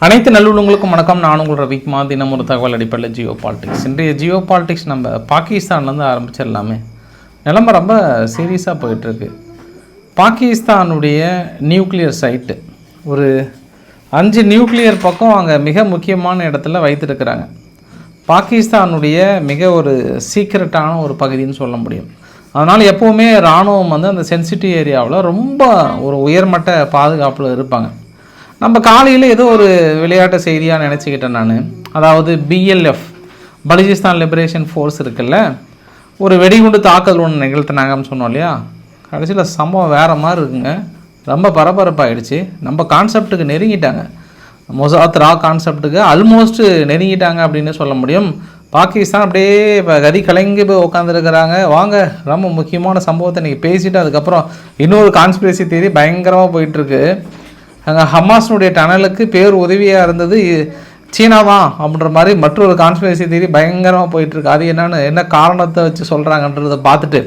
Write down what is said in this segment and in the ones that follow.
அனைத்து நல்லுள்ளங்களுக்கும் வணக்கம். நான் உங்கள் ரவிக்குமார். தினம் ஒரு தகவல் அடிப்படையில் ஜியோ பாலிடிக்ஸ். இன்றைய ஜியோ பாலிடிக்ஸ் நம்ம பாகிஸ்தான்லேருந்து ஆரம்பிச்சிடலாமே. நிலைமை ரொம்ப சீரியஸாக போயிட்டுருக்கு. பாகிஸ்தானுடைய நியூக்ளியர் சைட்டு ஒரு 5 நியூக்ளியர் பக்கம் அங்கே மிக முக்கியமான இடத்துல வைத்திருக்கிறாங்க. பாகிஸ்தானுடைய மிக ஒரு சீக்ரெட்டான ஒரு பகுதின்னு சொல்ல முடியும். அதனால் எப்போவுமே இராணுவம் அந்த சென்சிட்டிவ் ஏரியாவில் ரொம்ப ஒரு உயர்மட்ட பாதுகாப்பில் இருப்பாங்க. நம்ம காலையில் ஏதோ ஒரு விளையாட்டு செய்தியாக நினச்சிக்கிட்டேன் நான். அதாவது பிஎல்எஃப் பலுச்சிஸ்தான் லிபரேஷன் ஃபோர்ஸ் இருக்குல்ல, ஒரு வெடிகுண்டு தாக்குதல் ஒன்று நிகழ்த்தினாங்கன்னு சொன்னோம் இல்லையா. கடைசியில் சம்பவம் வேறு மாதிரி இருக்குங்க. ரொம்ப பரபரப்பாகிடுச்சு. நம்ம கான்செப்டுக்கு நெருங்கிட்டாங்க. மொசாத் ரா கான்செப்டுக்கு ஆல்மோஸ்ட் நெருங்கிட்டாங்க அப்படின்னு சொல்ல முடியும். பாகிஸ்தான் அப்படியே இப்போ கதி கலங்கி போய் உட்காந்துருக்கிறாங்க. வாங்க, ரொம்ப முக்கியமான சம்பவத்தை இன்றைக்கி பேசிவிட்டு அதுக்கப்புறம் இன்னொரு கான்ஸ்பிரசி தியரி பயங்கரமாக போயிட்டுருக்கு. அங்கே ஹமாஸினுடைய டனலுக்கு பேர் உதவியாக இருந்தது சீனா தான் அப்படின்ற மாதிரி மற்றொரு கான்ஸ்பிரசி தியரி பயங்கரமாக போயிட்டுருக்கு. அது என்ன காரணத்தை வச்சு சொல்கிறாங்கன்றதை பார்த்துட்டு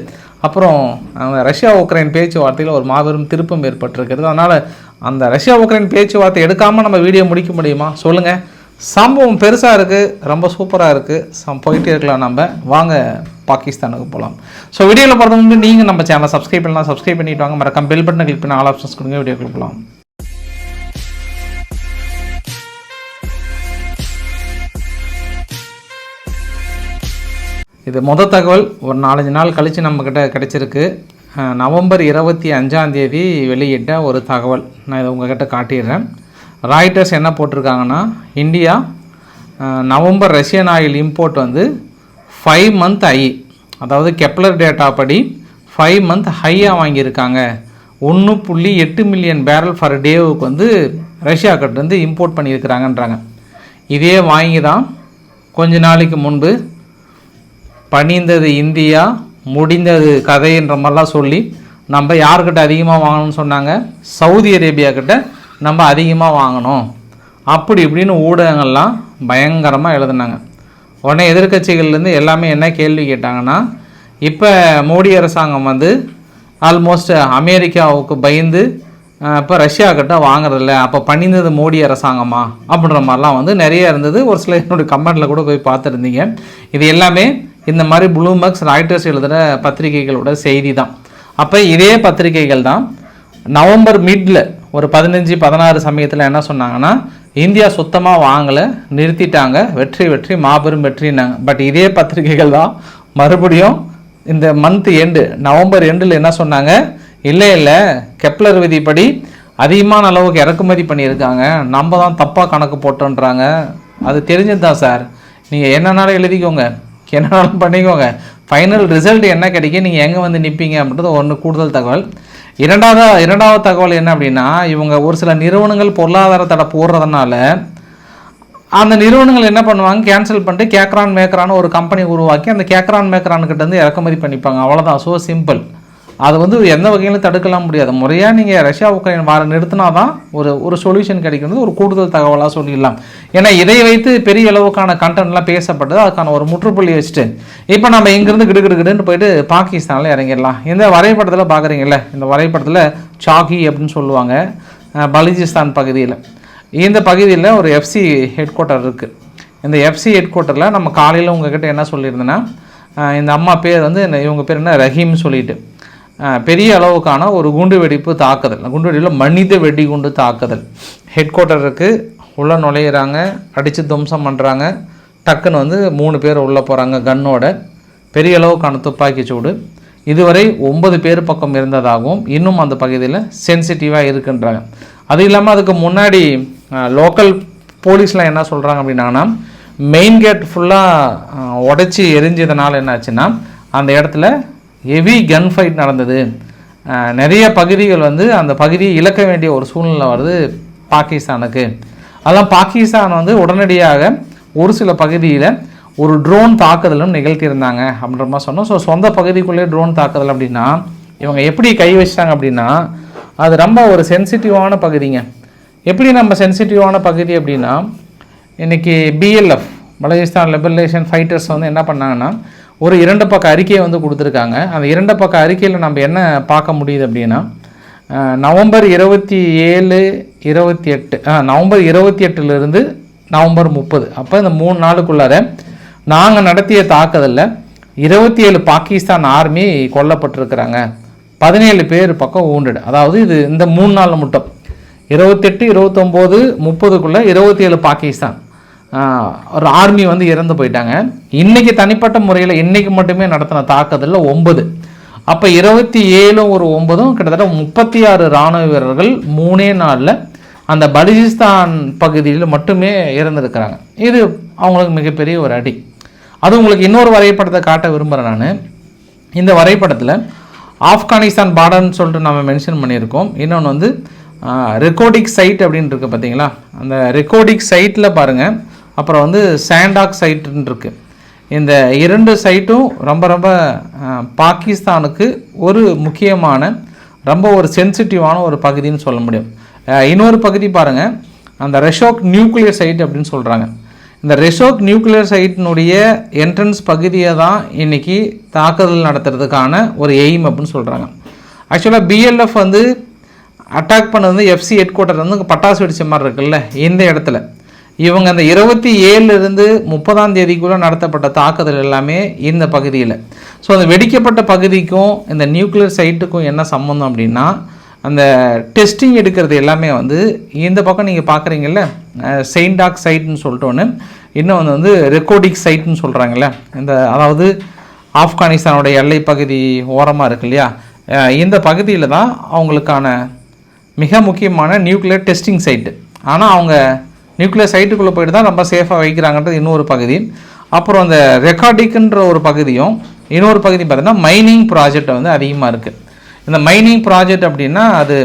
அப்புறம் அந்த ரஷ்யா உக்ரைன் பேச்சுவார்த்தையில் ஒரு மாபெரும் திருப்பம் ஏற்பட்டிருக்கிறது. அதனால் அந்த ரஷ்யா உக்ரைன் பேச்சுவார்த்தை எடுக்காமல் நம்ம வீடியோ முடிக்க முடியுமா சொல்லுங்கள்? சம்பவம் பெருசாக இருக்குது, ரொம்ப சூப்பராக இருக்குது. போயிட்டே இருக்கலாம். நம்ம வாங்க பாகிஸ்தானுக்கு போகலாம். ஸோ வீடியோவில் போகிறது வந்து நீங்கள் நம்ம சேனலை சப்ஸ்கிரைப் பண்ணலாம். சப்ஸ்கிரைப் பண்ணிவிட்டு வாங்க. மறக்காம பெல் பட்டனை கிளிக் பண்ணி ஆல் ஆப்ஷன்ஸ் கொடுங்க. வீடியோக்குள்ள போகலாம். இது மொதல் தகவல் ஒரு 4-5 நாள் கழித்து நம்மக்கிட்ட கிடச்சிருக்கு. நவம்பர் 25 வெளியிட்ட ஒரு தகவல். நான் இதை உங்கள்கிட்ட காட்டிடுறேன். ராய்டர்ஸ் என்ன போட்டிருக்காங்கன்னா, India November Russian oil import 5 month high, அதாவது கெப்லர் டேட்டா படி 5 மந்த் ஹையாக வாங்கியிருக்காங்க. 1.8 மில்லியன் பேரல் ஃபார் டேவுக்கு ரஷ்யா கிட்ட இம்போர்ட் பண்ணியிருக்கிறாங்கன்றாங்க. இதே வாங்கி தான் கொஞ்ச நாளைக்கு முன்பு பணிந்தது இந்தியா, முடிந்தது கதைன்ற மாதிரிலாம் சொல்லி நம்ம யார்கிட்ட அதிகமாக வாங்கணும்னு சொன்னாங்க, சவுதி அரேபியா கிட்ட நம்ம அதிகமாக வாங்கணும் அப்படி இப்படின்னு ஊடகங்கள்லாம் பயங்கரமாக எழுதுனாங்க. உடனே எதிர்கட்சிகள்லேருந்து எல்லாமே என்ன கேள்வி கேட்டாங்கன்னா, இப்போ மோடி அரசாங்கம் ஆல்மோஸ்ட் அமெரிக்காவுக்கு பயந்து இப்போ ரஷ்யா கிட்ட வாங்குறதில்ல, அப்போ பணிந்தது மோடி அரசாங்கமா அப்படின்ற மாதிரிலாம் நிறைய இருந்தது. ஒரு சில என்னுடைய கமெண்ட்டில் கூட போய் பார்த்துருந்தீங்க. இது எல்லாமே இந்த மாதிரி ப்ளூம்பர்க்ஸ் ராய்டர்ஸ் எழுதுகிற பத்திரிகைகளோட செய்தி தான். அப்போ இதே பத்திரிகைகள் தான் நவம்பர் மிடில் ஒரு 15-16 சமயத்தில் என்ன சொன்னாங்கன்னா, இந்தியா சுத்தமாக வாங்கலை, நிறுத்திட்டாங்க, வெற்றி மாபெரும் வெற்றினாங்க. பட் இதே பத்திரிகைகள் தான் மறுபடியும் இந்த மந்த் எண்டு நவம்பர் எண்டில் என்ன சொன்னாங்க, இல்லை கெப்லர் விதிப்படி அதிகமான அளவுக்கு இறக்குமதி பண்ணியிருக்காங்க, நம்ம தான் தப்பாக கணக்கு போட்டோன்றாங்க. அது தெரிஞ்சது தான் சார். நீங்கள் என்னன்னாலும் எழுதிக்கோங்க, என்னன்னாலும் பண்ணிக்கோங்க, ஃபைனல் ரிசல்ட் என்ன கிடைக்கும், நீங்கள் எங்கே நிற்பீங்க அப்படின்றது ஒன்று கூடுதல் தகவல். இரண்டாவது தகவல் என்ன அப்படின்னா, இவங்க ஒரு சில நிறுவனங்கள் பொருளாதார தடை போடுறதுனால அந்த நிறுவனங்கள் என்ன பண்ணுவாங்க, கேன்சல் பண்ணிட்டு கேக்ரான் மேக்ரான்னு ஒரு கம்பெனி உருவாக்கி அந்த கேக்ரான் மேக்ரான்கிட்ட இறக்குமதி பண்ணிப்பாங்க. அவ்வளோதான். So simple. அது எந்த வகையிலும் தடுக்கலாம் முடியாது. முறையாக நீங்கள் ரஷ்யா உக்ரைன் வார நிறுத்தினா தான் ஒரு சொல்யூஷன் கிடைக்கிறது ஒரு கூடுதல் தகவலாக சொல்லிடலாம். ஏன்னா இதை வைத்து பெரிய அளவுக்கான கண்டென்ட்லாம் பேசப்பட்டது. அதுக்கான ஒரு முற்றுப்புள்ளி வச்சுட்டு இப்போ நம்ம இங்கேருந்து கிடுகிடுன்னு போயிட்டு பாகிஸ்தானில் இறங்கிடலாம். இந்த வரைபடத்தில் பார்க்குறீங்களே, இந்த வரைபடத்தில் சாகி அப்படின்னு சொல்லுவாங்க, பலுச்சிஸ்தான் பகுதியில். இந்த பகுதியில் ஒரு எஃப்சி ஹெட் குவார்ட்டர் இருக்குது. இந்த எஃப்சி ஹெட் குவார்ட்டரில் நம்ம காலையில் உங்ககிட்ட என்ன சொல்லியிருந்தேன்னா, இந்த அம்மா பேர் இவங்க பேர் என்ன, ரஹீம் சொல்லிட்டு பெரிய அளவுக்கான ஒரு குண்டு வெடிப்பு தாக்குதல், குண்டு வெடிப்பில் மனித வெடிகுண்டு தாக்குதல் ஹெட் குவார்ட்டருக்கு உள்ளே நுழையிறாங்க, அடித்து துவம்சம் பண்ணுறாங்க. டக்குன்னு 3 பேர் உள்ளே போகிறாங்க கன்னோட. பெரிய அளவுக்கான துப்பாக்கி சூடு. இதுவரை 9 பேர் பக்கம் இருந்ததாகவும் இன்னும் அந்த பகுதியில் சென்சிட்டிவாக இருக்குன்றாங்க. அது இல்லாமல் அதுக்கு முன்னாடி லோக்கல் போலீஸ்லாம் என்ன சொல்கிறாங்க அப்படின்னாங்கன்னா, மெயின் கேட் ஃபுல்லாக உடச்சி எரிஞ்சதுனால என்ன ஆச்சுன்னா அந்த இடத்துல ஹெவி கன் ஃபைட் நடந்தது. நிறைய பகுதிகள் அந்த பகுதியை இழக்க வேண்டிய ஒரு சூழ்நிலை வருது பாகிஸ்தானுக்கு. அதெல்லாம் பாகிஸ்தான் உடனடியாக ஒரு சில பகுதியில் ஒரு ட்ரோன் தாக்குதலும் நிகழ்த்தியிருந்தாங்க அப்படின்ற மாதிரி சொன்னோம். ஸோ சொந்த பகுதிக்குள்ளேயே ட்ரோன் தாக்குதல் அப்படின்னா இவங்க எப்படி கை வச்சிட்டாங்க அப்படின்னா, அது ரொம்ப ஒரு சென்சிட்டிவான பகுதிங்க. எப்படி நம்ம சென்சிட்டிவான பகுதி அப்படின்னா, இன்றைக்கி பிஎல்எஃப் பலுச்சிஸ்தான் லிபரேஷன் ஃபைட்டர்ஸ் என்ன பண்ணாங்கன்னா, ஒரு 2 பக்க அறிக்கையை கொடுத்துருக்காங்க. அந்த 2 பக்க அறிக்கையில் நம்ம என்ன பார்க்க முடியுது அப்படின்னா, நவம்பர் 27, 28 நவம்பர் 28லேருந்து நவம்பர் 30 அப்போ இந்த 3 நாளுக்குள்ளார நாங்கள் நடத்திய தாக்குதலில் 27 பாகிஸ்தான் ஆர்மி கொல்லப்பட்டிருக்கிறாங்க, 17 பேர் பக்கம் wounded. அதாவது இது இந்த 3 நாளில் மட்டும் 28, 29, 30க்குள்ளே 27 பாகிஸ்தான் ஒரு ஆர்மி வந்து இறந்து போயிட்டாங்க. இன்றைக்கி தனிப்பட்ட முறையில் இன்றைக்கி மட்டுமே நடத்தின தாக்குதலில் 9. அப்போ 27 ஒரு 9 கிட்டத்தட்ட 36 இராணுவ வீரர்கள் 3 நாளில் அந்த பலுசிஸ்தான் பகுதியில் மட்டுமே இறந்துருக்கிறாங்க. இது அவங்களுக்கு மிகப்பெரிய ஒரு அடி. அது உங்களுக்கு இன்னொரு வரைபடத்தை காட்ட விரும்புகிறேன் நான். இந்த வரைபடத்தில் ஆப்கானிஸ்தான் பார்டர்னு சொல்லிட்டு நம்ம மென்ஷன் பண்ணியிருக்கோம். இன்னொன்று வந்து ரெக்கார்டிக் சைட் அப்படின்னு இருக்குது பார்த்தீங்களா, அந்த ரெக்கார்டிக் சைட்டில் பாருங்கள். அப்புறம் வந்து சாண்டாக் சைட்டுன்னு இருக்குது. இந்த 2 சைட்டும் ரொம்ப ரொம்ப பாகிஸ்தானுக்கு ஒரு முக்கியமான ரொம்ப ஒரு சென்சிட்டிவான ஒரு பகுதின்னு சொல்ல முடியும். இன்னொரு பகுதி பாருங்கள், அந்த ரெஷோக் நியூக்ளியர் சைட் அப்படின்னு சொல்கிறாங்க. இந்த ரெஷோக் நியூக்ளியர் சைட்டினுடைய என்ட்ரன்ஸ் பகுதியை தான் இன்றைக்கி தாக்குதல் நடத்துறதுக்கான ஒரு எய்ம் அப்படின்னு சொல்கிறாங்க. ஆக்சுவலாக பிஎல்எஃப் வந்து அட்டாக் பண்ணது எஃப்சி ஹெட் குவார்ட்டர் வந்து பட்டாசு வெடிச்ச மாதிரி இருக்குல்ல, இந்த இடத்துல இவங்க அந்த 27லேருந்து 30ஆம் தேதிக்குள்ளே நடத்தப்பட்ட தாக்குதல் எல்லாமே இந்த பகுதியில். ஸோ அந்த வெடிக்கப்பட்ட பகுதிக்கும் இந்த நியூக்ளியர் சைட்டுக்கும் என்ன சம்மந்தம் அப்படின்னா, அந்த டெஸ்டிங் எடுக்கிறது எல்லாமே வந்து இந்த பக்கம் நீங்கள் பார்க்குறீங்கல்ல, செயின்டாக் சைட்டுன்னு சொல்லிட்டு ஒன்று, இன்னும் வந்து ரெக்கார்டிக் சைட்டுன்னு சொல்கிறாங்கல்ல, இந்த அதாவது ஆப்கானிஸ்தானோட எல்லை பகுதி ஓரமாக இருக்கு இல்லையா, இந்த பகுதியில் தான் அவங்களுக்கான மிக முக்கியமான நியூக்ளியர் டெஸ்டிங் சைட்டு. ஆனால் அவங்க நியூக்ளியர் சைட்டுக்குள்ளே போய்ட்டு தான் ரொம்ப சேஃபாக வைக்கிறாங்கன்றது இன்னொரு பகுதி. அப்புறம் அந்த ரெக்கார்டிக்குன்ற ஒரு பகுதியும், இன்னொரு பகுதி பார்த்தீங்கன்னா மைனிங் ப்ராஜெக்ட் வந்து அதிகமாக இருக்குது. இந்த மைனிங் ப்ராஜெக்ட் அப்படின்னா அது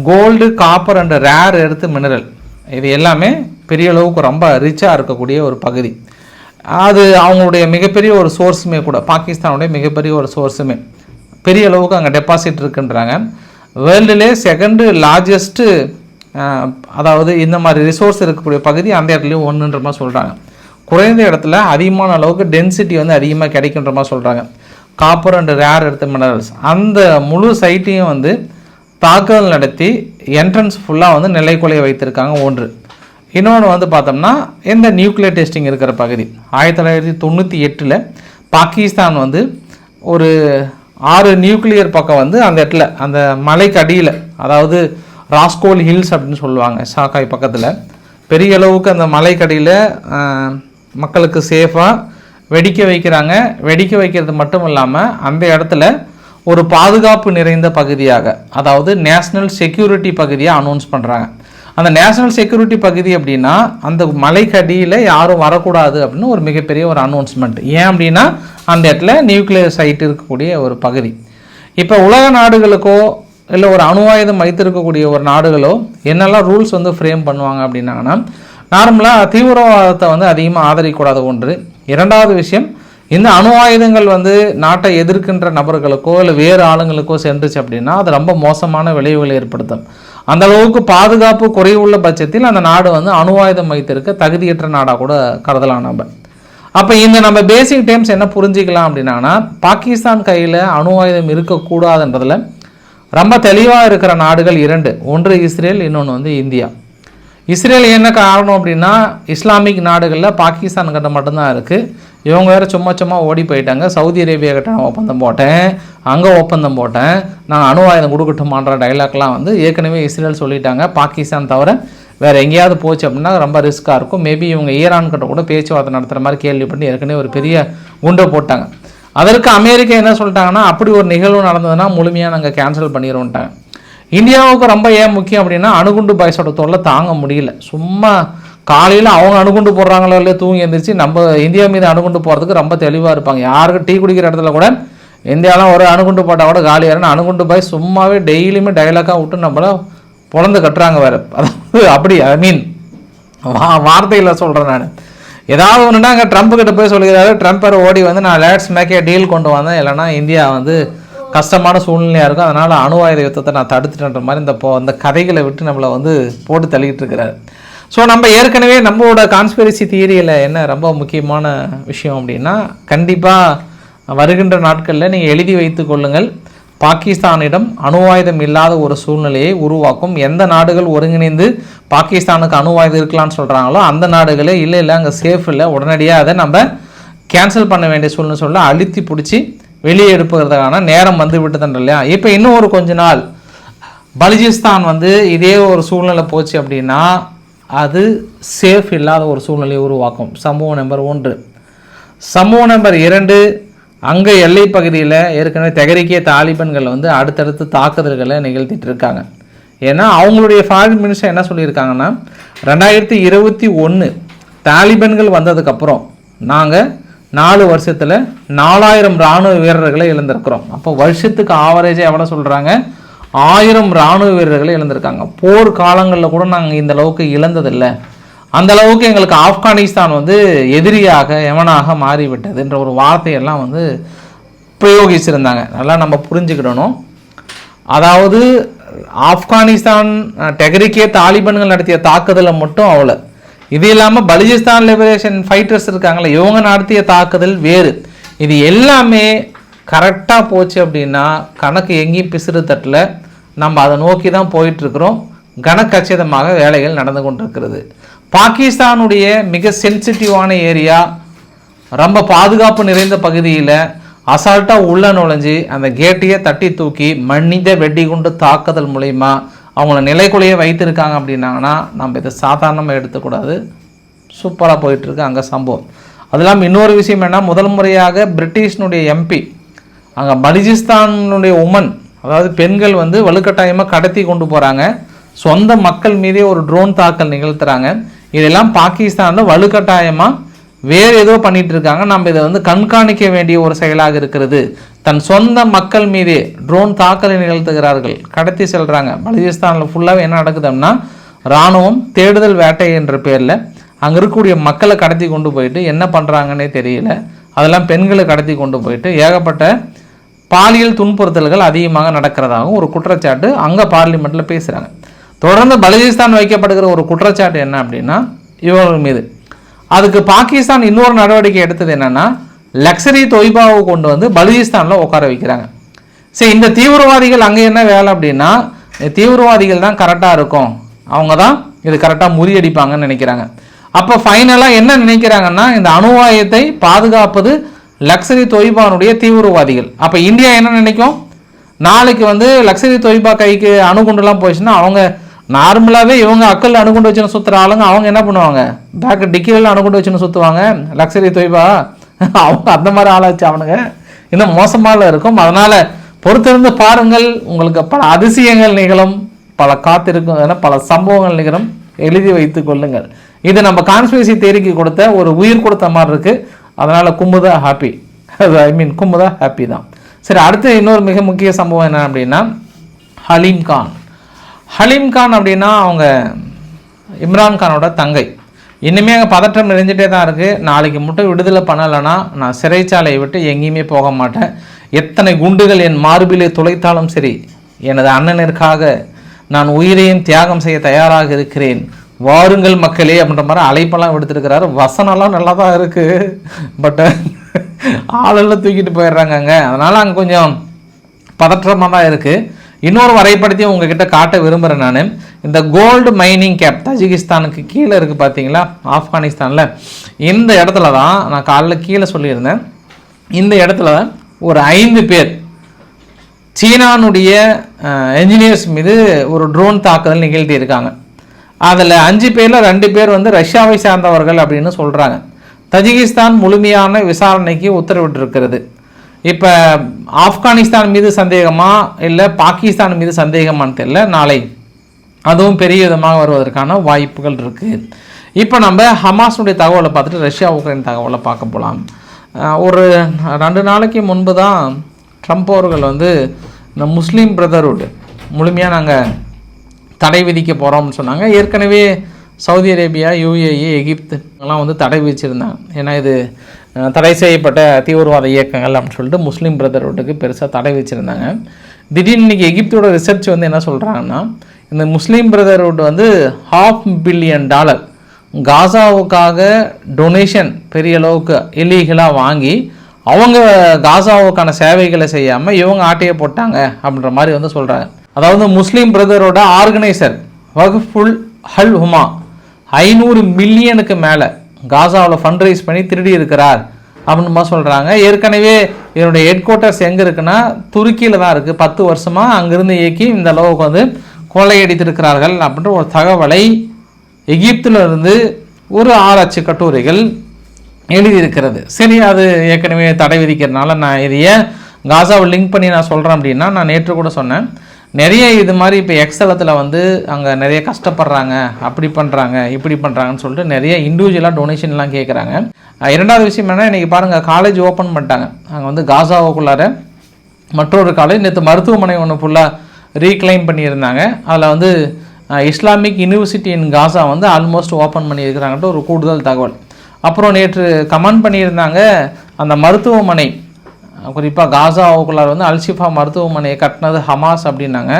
gold, copper and rare earth mineral, இது எல்லாமே பெரிய அளவுக்கு ரொம்ப ரிச்சாக இருக்கக்கூடிய ஒரு பகுதி. அது அவங்களுடைய மிகப்பெரிய ஒரு சோர்ஸுமே கூட, பாகிஸ்தானுடைய மிகப்பெரிய ஒரு சோர்ஸுமே, பெரிய அளவுக்கு அங்கே டெபாசிட் இருக்குன்றாங்க. வேர்ல்டுலே 2nd லார்ஜஸ்ட்டு அதாவது இந்த மாதிரி ரிசோர்ஸ் இருக்கக்கூடிய பகுதி அந்த இடத்துலையும் ஒன்றுன்ற மாதிரி சொல்கிறாங்க. குறைந்த இடத்துல அதிகமான அளவுக்கு டென்சிட்டி வந்து அதிகமாக கிடைக்கின்ற மாதிரி சொல்கிறாங்க. Copper and rare earth minerals அந்த முழு சைட்டையும் வந்து தாக்குதல் நடத்தி என்ட்ரன்ஸ் ஃபுல்லாக வந்து நிலைக்குலைய வைத்திருக்காங்க ஒன்று. இன்னொன்று வந்து பார்த்தோம்னா இந்த நியூக்ளியர் டெஸ்டிங் இருக்கிற பகுதி 1998 பாகிஸ்தான் வந்து ஒரு 6 நியூக்ளியர் பக்கம் வந்து அந்த இடத்துல அந்த மலைக்கு அடியில், அதாவது ராஸ்கோல் ஹில்ஸ் அப்படின்னு சொல்லுவாங்க, ஷாக்காய் பக்கத்தில் பெரிய அளவுக்கு அந்த மலைக்கடியில் மக்களுக்கு சேஃபாக வெடிக்க வைக்கிறாங்க. வெடிக்க வைக்கிறது மட்டும் இல்லாமல் அந்த இடத்துல ஒரு பாதுகாப்பு நிறைந்த பகுதியாக, அதாவது நேஷ்னல் செக்யூரிட்டி பகுதியாக அனௌன்ஸ் பண்ணுறாங்க. அந்த நேஷ்னல் செக்யூரிட்டி பகுதி அப்படின்னா அந்த மலைக்கடியில் யாரும் வரக்கூடாது அப்படின்னு ஒரு மிகப்பெரிய ஒரு அனௌன்ஸ்மெண்ட். ஏன் அப்படின்னா அந்த இடத்துல நியூக்ளியர் சைட் இருக்கக்கூடிய ஒரு பகுதி. இப்போ உலக நாடுகளுக்கோ இல்லை ஒரு அணு ஆயுதம் வைத்திருக்கக்கூடிய ஒரு நாடுகளோ என்னெல்லாம் ரூல்ஸ் வந்து ஃப்ரேம் பண்ணுவாங்க அப்படின்னாங்கன்னா, நார்மலாக தீவிரவாதத்தை வந்து அதிகமாக ஆதரிக்கக்கூடாது ஒன்று. 2வது விஷயம், இந்த அணு ஆயுதங்கள் வந்து நாட்டை எதிர்க்கின்ற நபர்களுக்கோ இல்லை வேறு ஆளுங்களுக்கோ சென்றுச்சு அப்படின்னா அது ரொம்ப மோசமான விளைவுகளை ஏற்படுத்தும். அந்த அளவுக்கு பாதுகாப்பு குறைவுள்ள பட்சத்தில் அந்த நாடு வந்து அணு ஆயுதம் வைத்திருக்க தகுதியற்ற நாடாக கூட கருதலாம் நம்ம. அப்போ இந்த நம்ம பேசிக் டைம்ஸ் என்ன புரிஞ்சிக்கலாம் அப்படின்னா, பாகிஸ்தான் கையில் அணு ஆயுதம் இருக்கக்கூடாதுன்றதில் ரொம்ப தெளிவாக இருக்கிற நாடுகள் 2. ஒன்று இஸ்ரேல், இன்னொன்று வந்து இந்தியா. இஸ்ரேல் என்ன காரணம் அப்படின்னா, இஸ்லாமிக் நாடுகளில் பாகிஸ்தான் கிட்ட மட்டும்தான் இருக்குது. இவங்க வேறு சும்மா ஓடி போயிட்டாங்க. சவுதி அரேபியா கிட்ட நான் ஒப்பந்தம் போட்டேன், அங்கே ஒப்பந்தம் போட்டேன், நான் அணு ஆயுதம் கொடுக்கட்டுமான்ற டைலாக்லாம் வந்து ஏற்கனவே இஸ்ரேல் சொல்லிட்டாங்க. பாகிஸ்தான் தவிர வேறு எங்கேயாவது போச்சு அப்படின்னா ரொம்ப ரிஸ்க்காக இருக்கும். மேபி இவங்க ஈரான் கிட்ட கூட பேச்சுவார்த்தை நடத்துகிற மாதிரி கேள்விப்பட்டு ஏற்கனவே ஒரு பெரிய குண்டை போட்டாங்க. அதற்கு அமெரிக்கா என்ன சொல்லிட்டாங்கன்னா, அப்படி ஒரு நிகழ்வு நடந்ததுன்னா முழுமையாக நாங்கள் கேன்சல் பண்ணிடுவோன்ட்டாங்க. இந்தியாவுக்கு ரொம்ப ஏன் முக்கியம் அப்படின்னா, அணுகுண்டு பாய்ஸோட தொல்லை தாங்க முடியல. சும்மா காலையில் அவங்க அணுகுண்டு போடுறாங்களோ இல்லையோ தூங்கி எழுந்திரிச்சு நம்ம இந்தியா மீது அணுகுண்டு போகிறதுக்கு ரொம்ப தெளிவாக இருப்பாங்க. யாருக்கு டீ குடிக்கிற இடத்துல கூட இந்தியாலாம் ஒரு அணுகுண்டு போட்டால் கூட காலியாருன்னு அணுகுண்டு பாய்ஸ் சும்மாவே டெய்லியுமே டைலாக்காக விட்டு நம்மள பொழந்து கட்டுறாங்க வேறு. அதாவது அப்படி ஐ மீன் வார்த்தையில் சொல்கிறேன் நான். ஏதாவது ஒன்றுனா அங்கே ட்ரம்ப் கிட்ட போய் சொல்லிக்கிறாரு. ட்ரம்ப் ஓடி வந்து நான் லேட்ஸ் மேக்கே டீல் கொண்டு வந்தேன், இல்லைனா இந்தியா வந்து கஷ்டமான சூழ்நிலையாக இருக்கும், அதனால் அணு ஆயுத யுத்தத்தை நான் தடுத்துட்டேன்ற மாதிரி இந்த கதைகளை விட்டு நம்மளை வந்து போட்டு தள்ளிக்கிட்டு இருக்கிறாரு. ஸோ நம்ம ஏற்கனவே நம்மளோட கான்ஸ்பிரசி தியரியில் என்ன ரொம்ப முக்கியமான விஷயம் அப்படின்னா, கண்டிப்பாக வருகின்ற நாட்களில் நீங்கள் எழுதி வைத்து கொள்ளுங்கள். பாகிஸ்தானிடம் அணு ஆயுதம் இல்லாத ஒரு சூழ்நிலையை உருவாக்கும். எந்த நாடுகள் ஒருங்கிணைந்து பாகிஸ்தானுக்கு அணு ஆயுதம் இருக்கலாம்னு சொல்கிறாங்களோ அந்த நாடுகளே இல்லை அங்கே சேஃப் இல்லை, உடனடியாக அதை நம்ம கேன்சல் பண்ண வேண்டிய சூழ்நிலை சொல்ல அழுத்தி பிடிச்சி வெளியே எடுப்புறதுக்கான நேரம் வந்து விட்டுதுன்ற இல்லையா. இப்போ இன்னும் ஒரு கொஞ்ச நாள் பலுச்சிஸ்தான் வந்து இதே ஒரு சூழ்நிலை போச்சு அப்படின்னா அது சேஃப் இல்லாத ஒரு சூழ்நிலையை உருவாக்கும். சம்பவம் நம்பர் 1. சம்பவம் நம்பர் 2, அங்கே எல்லை பகுதியில் ஏற்கனவே தெஹ்ரீக்கே தாலிபான்கள் வந்து அடுத்தடுத்து தாக்குதல்களை நிகழ்த்திட்டு இருக்காங்க. ஏன்னா அவங்களுடைய ஃபாரின் மினிஸ்டர் என்ன சொல்லியிருக்காங்கன்னா 2021 தாலிபான்கள் வந்ததுக்கப்புறம் நாங்கள் 4 வருஷத்தில் 4000 இராணுவ வீரர்களை இழந்திருக்கிறோம். அப்போ வருஷத்துக்கு ஆவரேஜாக எவ்வளோ சொல்கிறாங்க, 1000 இராணுவ வீரர்களை இழந்திருக்காங்க. போர் காலங்களில் கூட நாங்கள் இந்த அளவுக்கு இழந்ததில்லை. அந்த அளவுக்கு எங்களுக்கு ஆப்கானிஸ்தான் வந்து எதிரியாக எவனாக மாறிவிட்டதுன்ற ஒரு வார்த்தையெல்லாம் வந்து பிரயோகிச்சிருந்தாங்க. நல்லா நம்ம புரிஞ்சுக்கிடணும். அதாவது ஆப்கானிஸ்தான் தெஹ்ரீக்கே தாலிபான்கள் நடத்திய தாக்குதலை மட்டும் அவ்வளோ. இது இல்லாமல் பலுச்சிஸ்தான் லிபரேஷன் ஃபைட்டர்ஸ் இருக்காங்களே, இவங்க நடத்திய தாக்குதல் வேறு. இது எல்லாமே கரெக்டாக போச்சு அப்படின்னா கணக்கு எங்கேயும் பிசுறு தட்டில் நம்ம அதை நோக்கி தான் போயிட்டுருக்குறோம். கனக்கச்சிதமாக வேலைகள் நடந்து கொண்டிருக்கிறது. பாகிஸ்தானுடைய மிக சென்சிட்டிவான ஏரியா, ரொம்ப பாதுகாப்பு நிறைந்த பகுதியில் அசால்ட்டாக உள்ள நுழைஞ்சி அந்த கேட்டையே தட்டி தூக்கி மனித வெடி குண்டு தாக்குதல் மூலயமா அவங்கள நிலைக்குலையே வைத்திருக்காங்க அப்படின்னாங்கன்னா நம்ம இதை சாதாரணமாக எடுத்துக்கூடாது. சூப்பராக போயிட்டுருக்கு அங்கே சம்பவம். அது இல்லாமல் இன்னொரு விஷயம் என்ன, முதல் முறையாக பிரிட்டிஷ்னுடைய எம்பி அங்கே பலுச்சிஸ்தானுடைய உமன், அதாவது பெண்கள் வந்து வலுக்கட்டாயமாக கடத்தி கொண்டு போகிறாங்க. சொந்த மக்கள் மீதே ஒரு ட்ரோன் தாக்கல் நிகழ்த்துறாங்க. இதெல்லாம் பாகிஸ்தானில் வலுக்கட்டாயமாக வேறு ஏதோ பண்ணிட்டு இருக்காங்க. நம்ம இதை வந்து கண்காணிக்க வேண்டிய ஒரு செயலாக இருக்கிறது. தன் சொந்த மக்கள் மீதே ட்ரோன் தாக்கலை நிகழ்த்துகிறார்கள், கடத்தி செல்கிறாங்க. பலுச்சிஸ்தானில் ஃபுல்லாகவே என்ன நடக்குதுன்னா இராணுவம் தேடுதல் வேட்டை என்ற பேரில் அங்கே இருக்கக்கூடிய மக்களை கடத்தி கொண்டு போயிட்டு என்ன பண்ணுறாங்கன்னே தெரியல. அதெல்லாம் பெண்களை கடத்தி கொண்டு போயிட்டு ஏகப்பட்ட பாலியல் துன்புறுத்தல்கள் அதிகமாக நடக்கிறதாகவும் ஒரு குற்றச்சாட்டு அங்கே பார்லிமெண்ட்டில் பேசுகிறாங்க. தொடர்ந்து பலுச்சிஸ்தான் வைக்கப்படுகிற ஒரு குற்றச்சாட்டு என்ன அப்படின்னா இவர்கள் மீது. அதுக்கு பாகிஸ்தான் இன்னொரு நடவடிக்கை எடுத்தது என்னன்னா, லக்ஸரி தொய்பாவை கொண்டு வந்து பலுச்சிஸ்தானில் உட்கார வைக்கிறாங்க. சரி, இந்த தீவிரவாதிகள் அங்கே என்ன வேலை அப்படின்னா, தீவிரவாதிகள் தான் கரெக்டாக இருக்கும், அவங்க தான் இது கரெக்டாக முறியடிப்பாங்கன்னு நினைக்கிறாங்க. அப்போ ஃபைனலாக என்ன நினைக்கிறாங்கன்னா, இந்த அணு ஆயுதத்தை பாதுகாப்பது லக்ஸரி தொய்பானுடைய தீவிரவாதிகள். அப்போ இந்தியா என்ன நினைக்கும், நாளைக்கு வந்து லக்ஸரி தொய்பா கைக்கு அணுகுண்டுலாம் போயிடுச்சுன்னா அவங்க நார்மலாகவே இவங்க அக்கல் அணுகுண்டு வச்சுன்னு சுற்றுற ஆளுங்க அவங்க என்ன பண்ணுவாங்க, பேக்கு டிக்கியில் அணுகுண்டு வச்சுன்னு சுற்றுவாங்க. லக்ஸரி தொய்பா அவங்க அந்த மாதிரி ஆளாச்சு, அவனுங்க இன்னும் மோசமாக இருக்கும். அதனால் பொறுத்திருந்து பாருங்கள், உங்களுக்கு பல அதிசயங்கள் நிகழும், பல காத்திருக்கும், பல சம்பவங்கள் நிகழும், எழுதி வைத்து கொள்ளுங்கள். இது நம்ம கான்ஸ்பிரசி தேரிக்கு கொடுத்த ஒரு உயிர் கொடுத்த மாதிரி இருக்குது. அதனால் கும்புதா ஹாப்பி, கும்புதா ஹாப்பி தான். சரி, அடுத்து இன்னொரு மிக முக்கிய சம்பவம் என்ன அப்படின்னா, ஹலீம் கான். ஹலீம் கான் அப்படின்னா அவங்க இம்ரான் கானோட தங்கை. இன்னுமே அங்கே பதற்றம் நிறைஞ்சிட்டே தான் இருக்குது. நாளைக்கு மட்டும் விடுதலை பண்ணலைன்னா நான் சிறைச்சாலையை விட்டு எங்கேயுமே போக மாட்டேன். எத்தனை குண்டுகள் என் மார்பிலே துளைத்தாலும் சரி, எனது அண்ணனிற்காக நான் உயிரையும் தியாகம் செய்ய தயாராக இருக்கிறேன், வாருங்கள் மக்களே அப்படின்ற மாதிரி அழைப்பெல்லாம் விடுத்திருக்கிறாரு. வசனம்லாம் நல்லா தான் இருக்குது, பட் ஆளெல்லாம் தூக்கிட்டு போயிடுறாங்க அங்கே. அதனால் அங்கே கொஞ்சம் பதற்றமாக தான் இருக்குது. இன்னொரு வரைபடத்தையும் உங்ககிட்ட காட்ட விரும்புகிறேன் நான். இந்த கோல்டு மைனிங் கேப் தஜிகிஸ்தானுக்கு கீழே இருக்குது பார்த்தீங்களா, ஆப்கானிஸ்தானில். இந்த இடத்துல தான் நான் காலைல கீழே சொல்லியிருந்தேன், இந்த இடத்துல தான் ஒரு 5 பேர் சீனானுடைய என்ஜினியர்ஸ் மீது ஒரு ட்ரோன் தாக்குதல் நிகழ்த்தி இருக்காங்க. அதில் 5 பேரில் 2 பேர் வந்து ரஷ்யாவை சார்ந்தவர்கள் அப்படின்னு சொல்கிறாங்க. தஜிகிஸ்தான் முழுமையான விசாரணைக்கு உத்தரவிட்டிருக்கிறது. இப்போ ஆப்கானிஸ்தான் மீது சந்தேகமா இல்லை பாகிஸ்தான் மீது சந்தேகமானு தெரியல, நாளை அதுவும் பெரிய விதமாக வருவதற்கான வாய்ப்புகள் இருக்குது. இப்போ நம்ம ஹமாஸுடைய தகவலை பார்த்துட்டு ரஷ்யா உக்ரைன் தகவலை பார்க்க போகலாம். ஒரு 2 நாளைக்கு முன்பு தான் ட்ரம்ப் அவர்கள் வந்து இந்த முஸ்லீம் பிரதர்ஹுட் முழுமையாக நாங்கள் தடை விதிக்க போகிறோம்னு சொன்னாங்க. ஏற்கனவே சவுதி அரேபியா, யுஏஇ, எகிப்து எல்லாம் வந்து தடை விதிச்சிருந்தாங்க. ஏன்னா இது தடை செய்யப்பட்ட தீவிரவாத இயக்கங்கள் அப்படின்னு சொல்லிட்டு முஸ்லீம் பிரதர்ஹுட்டுக்கு பெருசாக தடை வச்சுருந்தாங்க. திடீர்னு இன்றைக்கி எகிப்தோட ரிசர்ச் வந்து என்ன சொல்கிறாங்கன்னா, இந்த முஸ்லீம் பிரதர்ஹுட் வந்து $500 பில்லியன் காசாவுக்காக டொனேஷன் பெரிய அளவுக்கு இல்லீகலாக வாங்கி அவங்க காசாவுக்கான சேவைகளை செய்யாமல் இவங்க ஆட்டையை போட்டாங்க அப்படின்ற மாதிரி வந்து சொல்கிறாங்க. அதாவது முஸ்லீம் பிரதரோட ஆர்கனைசர் வக்ஃபுல் அல் ஹுமா 500 மில்லியனுக்கு மேலே காசாவில் ஃபண்ட் ரைஸ் பண்ணி திருடி இருக்கிறார் அப்படின்னு மாதிரி சொல்கிறாங்க. ஏற்கனவே என்னுடைய ஹெட் குவார்ட்டர்ஸ் எங்கே இருக்குன்னா துருக்கியில் தான் இருக்குது. 10 வருஷமாக அங்கேருந்து இயக்கி இந்த அளவுக்கு வந்து கொள்ளையடித்திருக்கிறார்கள் அப்படின்ற ஒரு தகவலை எகிப்தில் இருந்து ஒரு ஆராய்ச்சி கட்டுரைகள் எழுதியிருக்கிறது. சரி, அது ஏற்கனவே தடை விதிக்கிறதுனால நான் இது ஏன் காசாவை லிங்க் பண்ணி நான் சொல்கிறேன் அப்படின்னா, நான் நேற்று கூட சொன்னேன், நிறைய இது மாதிரி இப்போ எக்ஸலத்தில் வந்து அங்கே நிறைய கஷ்டப்படுறாங்க, அப்படி பண்ணுறாங்க இப்படி பண்ணுறாங்கன்னு சொல்லிட்டு நிறைய இண்டிவிஜுவலாக டொனேஷன்லாம் கேட்குறாங்க. இரண்டாவது விஷயம் என்ன, இன்றைக்கி பாருங்கள் காலேஜ் ஓப்பன் பண்ணிட்டாங்க அங்கே வந்து காசாவுக்குள்ளார. மற்றொரு காலேஜ் நேற்று மருத்துவமனை ஒன்று ஃபுல்லாக ரீக்ளைம் பண்ணியிருந்தாங்க. அதில் வந்து இஸ்லாமிக் யூனிவர்சிட்டி இன் காசா வந்து ஆல்மோஸ்ட் ஓப்பன் பண்ணியிருக்கிறாங்கன்ட்டு ஒரு கூடுதல் தகவல். அப்புறம் நேற்று கமெண்ட் பண்ணியிருந்தாங்க, அந்த மருத்துவமனை குறிப்பாக காசாவுக்குள்ளார வந்து அல்ஷிஃபா மருத்துவமனையை கட்டினது ஹமாஸ் அப்படின்னாங்க.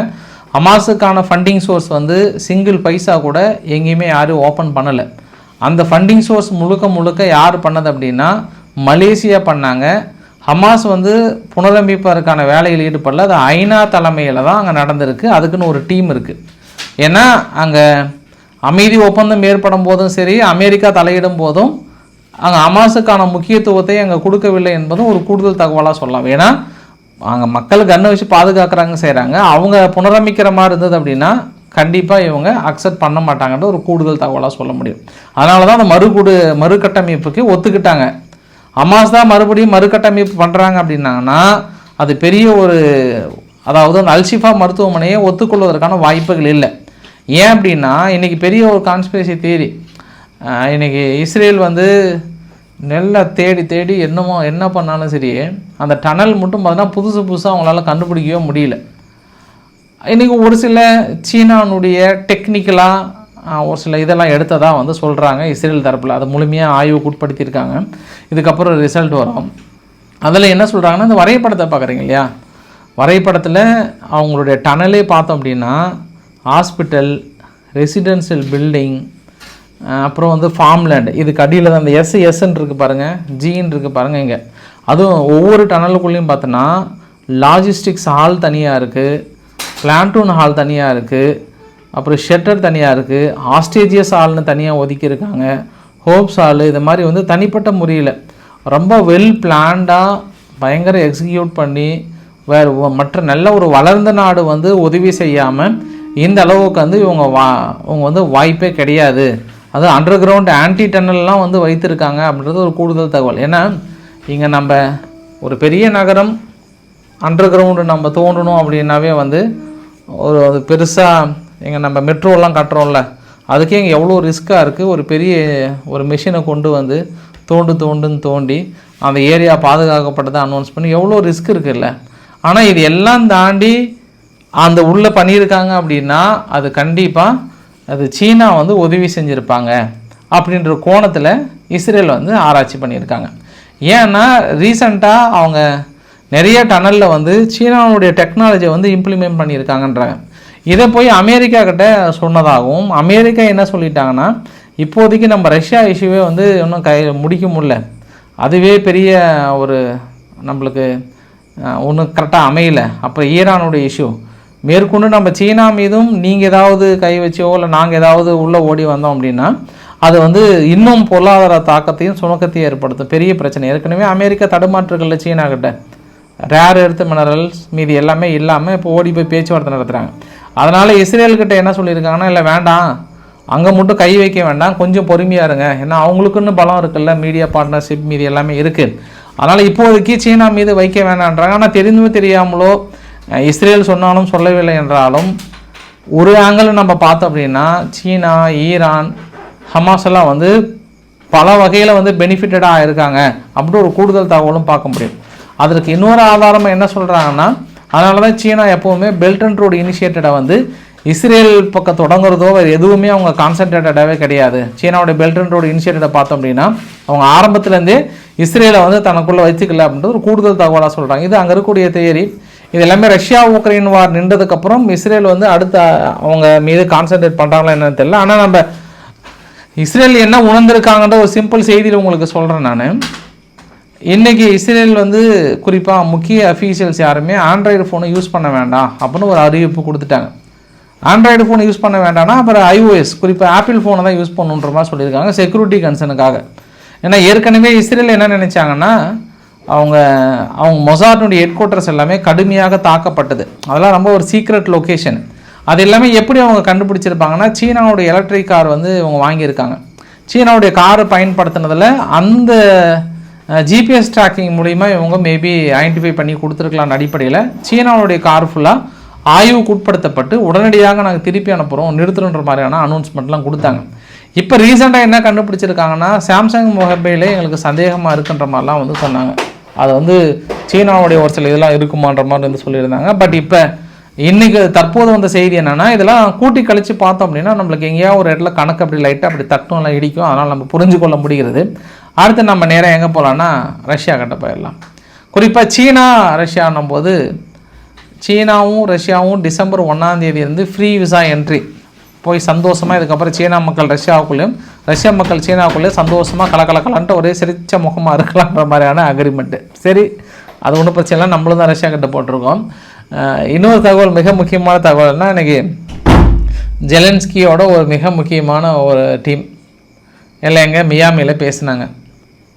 ஹமாஸுக்கான ஃபண்டிங் சோர்ஸ் வந்து சிங்கிள் பைசா கூட எங்கேயுமே யாரும் ஓப்பன் பண்ணலை. அந்த ஃபண்டிங் சோர்ஸ் முழுக்க யார் பண்ணது அப்படின்னா மலேசியா பண்ணாங்க. ஹமாஸ் வந்து புனரமைப்பதற்கான வேலையில் ஈடுபடல. அது ஐநா தலைமையில் தான் அங்கே நடந்திருக்கு. அதுக்குன்னு ஒரு டீம் இருக்குது. ஏன்னா அங்கே அமைதி ஒப்பந்தம் ஏற்படும் போதும் சரி, அமெரிக்கா தலையிடும் போதும் அங்கே ஹமாஸுக்கான முக்கியத்துவத்தை அங்கே கொடுக்கவில்லை என்பதும் ஒரு கூடுதல் தகவலாக சொல்லலாம். ஏன்னா அங்கே மக்கள் கண்ணை வச்சு பாதுகாக்கிறாங்க செய்கிறாங்க. அவங்க புனரமைக்கிற மாதிரி இருந்தது அப்படின்னா கண்டிப்பாக இவங்க அக்செப்ட் பண்ண மாட்டாங்கன்ற ஒரு கூடுதல் தகவலாக சொல்ல முடியும். அதனால தான் அந்த மறுகட்டமைப்புக்கு ஒத்துக்கிட்டாங்க. ஹமாஸ் தான் மறுபடியும் மறுகட்டமைப்பு பண்ணுறாங்க அப்படின்னாங்கன்னா அது பெரிய ஒரு, அதாவது அந்த அல்ஷிஃபா மருத்துவமனையை ஒத்துக்கொள்வதற்கான வாய்ப்புகள் இல்லை. ஏன் அப்படின்னா இன்றைக்கி பெரிய ஒரு கான்ஸ்பிரசி தியரி, இன்றைக்கி இஸ்ரேல் வந்து நல்லா தேடி என்ன பண்ணாலும் சரி, அந்த டனல் மட்டும் பார்த்தீங்கன்னா புதுசாக அவங்களால கண்டுபிடிக்கவே முடியல. இன்றைக்கி ஒரு சில சீனானுடைய டெக்னிக்கலாக ஒரு சில இதெல்லாம் எடுத்ததாக வந்து சொல்கிறாங்க இஸ்ரேல் தரப்பில். அதை முழுமையாக ஆய்வுக்கு உட்படுத்தியிருக்காங்க. இதுக்கப்புறம் ரிசல்ட் வரும். அதில் என்ன சொல்கிறாங்கன்னா, இந்த வரைபடத்தை பார்க்குறீங்க இல்லையா, வரைபடத்தில் அவங்களுடைய டனலே பார்த்தோம் அப்படின்னா ஹாஸ்பிட்டல், ரெசிடென்ஷியல் பில்டிங், அப்புறம் வந்து ஃபார்ம்லேண்ட், இதுக்கு அடியில் தான் அந்த எஸ்ன்னு இருக்குது பாருங்கள், ஜின்னு இருக்குது பாருங்கள் இங்கே. அதுவும் ஒவ்வொரு டனலுக்குள்ளேயும் பார்த்தோன்னா லாஜிஸ்டிக்ஸ் ஹால் தனியாக இருக்குது, பிளான்டூன் ஹால் தனியாக இருக்குது, அப்புறம் ஷெட்டர் தனியாக இருக்குது, ஆஸ்டேஜியஸ் ஹால்னு தனியாக ஒதுக்கியிருக்காங்க, ஹோப்ஸ் ஹால். இது மாதிரி வந்து தனிப்பட்ட முறையில் ரொம்ப வெல் பிளான்டாக பயங்கர எக்ஸிக்யூட் பண்ணி வேறு மற்ற நல்ல ஒரு வளர்ந்த நாடு வந்து உதவி செய்யாமல் இந்த அளவுக்கு வந்து இவங்க வந்து வாய்ப்பே கிடையாது. அது அண்டர் கிரவுண்ட் ஆன்டி டன்னல்லாம் வந்து வைத்திருக்காங்க அப்படின்றது ஒரு கூடுதல் தகவல். ஏன்னா இங்கே நம்ம ஒரு பெரிய நகரம் அண்டர் கிரவுண்டு நம்ம தோண்டணும் அப்படின்னாவே வந்து ஒரு பெருசாக இங்கே நம்ம மெட்ரோலாம் கட்டுறோம்ல, அதுக்கே இங்கே எவ்வளோ ரிஸ்க்காக இருக்குது. ஒரு பெரிய ஒரு மிஷினை கொண்டு வந்து தோண்டி அந்த ஏரியா பாதுகாக்கப்பட்டதை அனௌன்ஸ் பண்ணி எவ்வளோ ரிஸ்க் இருக்குல்ல. ஆனால் இது எல்லாம் தாண்டி அந்த உள்ளே பண்ணியிருக்காங்க அப்படின்னா அது கண்டிப்பாக அது சீனா வந்து உதவி செஞ்சுருப்பாங்க அப்படின்ற கோணத்தில் இஸ்ரேல் வந்து ஆராய்ச்சி பண்ணியிருக்காங்க. ஏன்னா ரீசண்டாக அவங்க நிறைய டனலில் வந்து சீனாவுடைய டெக்னாலஜியை வந்து இம்ப்ளிமெண்ட் பண்ணியிருக்காங்கன்றாங்க. இதை போய் அமெரிக்கா கிட்ட சொன்னதாகவும், அமெரிக்கா என்ன சொல்லிட்டாங்கன்னா, இப்போதைக்கு நம்ம ரஷ்யா இஷ்யூவே வந்து இன்னும் முடிக்க முடியல, அதுவே பெரிய ஒரு நம்மளுக்கு ஒன்றும் கரெக்டாக அமையலை. அப்போ ஈரானுடைய இஷ்யூ மேற்கொண்டு நம்ம சீனா மீதும் நீங்கள் ஏதாவது கை வச்சோ இல்லை நாங்கள் ஏதாவது உள்ளே ஓடி வந்தோம் அப்படின்னா அது வந்து இன்னும் பொருளாதார தாக்கத்தையும் சுணக்கத்தையும் ஏற்படுத்தும், பெரிய பிரச்சனை. ஏற்கனவே அமெரிக்கா தடுமாற்றுகளில் சீனா கிட்ட ரேர் எர்த் மினரல்ஸ் மீதி எல்லாமே இல்லாமல் இப்போ ஓடி போய் பேச்சுவார்த்தை நடத்துகிறாங்க. அதனால் இஸ்ரேல்கிட்ட என்ன சொல்லியிருக்காங்கன்னா, இல்லை வேண்டாம், அங்கே மட்டும் கை வைக்க வேண்டாம், கொஞ்சம் பொறுமையாக இருங்க, ஏன்னா அவங்களுக்குன்னு பலம் இருக்குல்ல, மீடியா பார்ட்னர்ஷிப் மீதி எல்லாமே இருக்குது. அதனால் இப்போதைக்கு சீனா மீது வைக்க வேண்டான்றாங்க. ஆனால் தெரிந்தும் தெரியாமலோ இஸ்ரேல் சொன்னாலும் சொல்லவில்லை என்றாலும் ஒரு ஆங்கிள் நம்ம பார்த்தோம் அப்படின்னா சீனா, ஈரான், ஹமாஸ் எல்லாம் வந்து பல வகையில் வந்து பெனிஃபிட்டடாக இருக்காங்க அப்படி ஒரு கூடுதல் தகவலும் பார்க்க முடியும். அதற்கு இன்னொரு ஆதாரமாக என்ன சொல்கிறாங்கன்னா, அதனால தான் சீனா எப்போவுமே பெல்ட் அண்ட் ரோடு இனிஷியேட்டடை வந்து இஸ்ரேல் பக்கம் தொடங்குறதோ வேறு எதுவுமே அவங்க கான்சன்ட்ரேட்டடாகவே கிடையாது. சீனாவோட பெல்ட் அண்ட் ரோடு இனிஷியேட்டடை பார்த்தோம் அப்படின்னா அவங்க ஆரம்பத்துலேருந்தே இஸ்ரேலை வந்து தனக்குள்ளே வச்சுக்கல அப்படின்றது ஒரு கூடுதல் தகவலாக சொல்கிறாங்க. இது அங்கே இருக்கக்கூடிய தியரி. இது எல்லாமே ரஷ்யா உக்ரைன் வார் நின்றதுக்கப்புறம் இஸ்ரேல் வந்து அடுத்த அவங்க மீது கான்சன்ட்ரேட் பண்ணுறாங்களா என்னன்னு தெரியல. ஆனால் நம்ம இஸ்ரேல் என்ன உணர்ந்திருக்காங்கன்ற ஒரு சிம்பிள் செய்தியில் உங்களுக்கு சொல்கிறேன். நான் இன்றைக்கி இஸ்ரேல் வந்து குறிப்பாக முக்கிய அஃபீஷியல்ஸ் யாருமே ஆண்ட்ராய்டு ஃபோனை யூஸ் பண்ண வேண்டாம் அப்படின்னு ஒரு அறிவிப்பு கொடுத்துட்டாங்க. ஆண்ட்ராய்டு ஃபோன் யூஸ் பண்ண வேண்டாம்னா அப்புறம் iOS குறிப்பாக ஆப்பிள் ஃபோனை தான் யூஸ் பண்ணுன்ற மாதிரி சொல்லியிருக்காங்க செக்யூரிட்டி கன்சர்னுக்காக. ஏன்னா ஏற்கனவே இஸ்ரேல் என்ன நினச்சாங்கன்னா அவங்க மொசார்னுடைய ஹெட் குவார்ட்டர்ஸ் எல்லாமே கடுமையாக தாக்கப்பட்டது. அதெல்லாம் ரொம்ப ஒரு சீக்ரெட் லொக்கேஷன். அது எல்லாமே எப்படி அவங்க கண்டுபிடிச்சிருப்பாங்கன்னா சீனாவுடைய எலக்ட்ரிக் கார் வந்து இவங்க வாங்கியிருக்காங்க. சீனாவுடைய காரை பயன்படுத்தினதில் அந்த ஜிபிஎஸ் ட்ராக்கிங் மூலிமா இவங்க மேபி ஐடென்டிஃபை பண்ணி கொடுத்துருக்கலான்னு அடிப்படையில் சீனாவுடைய கார் ஃபுல்லாக ஆய்வுக்கு உட்படுத்தப்பட்டு உடனடியாக நாங்கள் திருப்பி அனுப்புகிறோம் நிறுத்துறன்ற மாதிரியான அனௌன்ஸ்மெண்ட்லாம் கொடுத்தாங்க. இப்போ ரீசெண்டாக என்ன கண்டுபிடிச்சிருக்காங்கன்னா சாம்சங் மொபைலே எங்களுக்கு சந்தேகமாக இருக்குன்ற மாதிரிலாம் வந்து சொன்னாங்க. அது வந்து சீனாவுடைய ஒரு சில இதெல்லாம் இருக்குமான்ற மாதிரி வந்து சொல்லியிருந்தாங்க. பட் இப்போ இன்றைக்கி தற்போது வந்த செய்தி என்னென்னா இதெல்லாம் கூட்டி கழித்து பார்த்தோம் அப்படின்னா நம்மளுக்கு எங்கேயாவது ஒரு இடத்துல கணக்கு அப்படி லைட்டாக அப்படி தட்டும் எல்லாம் இடிக்கும். அதனால் நம்ம புரிஞ்சு கொள்ள முடிகிறது. அடுத்து நம்ம நேரம் எங்கே போகலான்னா ரஷ்யா கிட்ட போயிடலாம். குறிப்பாக சீனா ரஷ்யான்னும் போது சீனாவும் ரஷ்யாவும் டிசம்பர் 1ஆம் தேதி இருந்து ஃப்ரீ விசா என்ட்ரி போய் சந்தோஷமாக இதுக்கப்புறம் சீனா மக்கள் ரஷ்யாவுக்குள்ளேயும் ரஷ்யா மக்கள் சீனாவுக்குள்ளேயும் சந்தோஷமாக கலக்கலக்கலான்ட்டு ஒரே சிரிச்ச முகமாக இருக்கலான்ற மாதிரியான அக்ரிமெண்ட்டு. சரி, அது ஒன்றும் பிரச்சனை இல்லை, நம்மளும் தான் ரஷ்யா கிட்ட போட்டிருக்கோம். இன்னொரு தகவல், மிக முக்கியமான தகவல்னால் இன்றைக்கி ஜெலன்ஸ்கியோட ஒரு மிக முக்கியமான ஒரு டீம் எல்லாம் எங்கே மியாமியில் பேசினாங்க.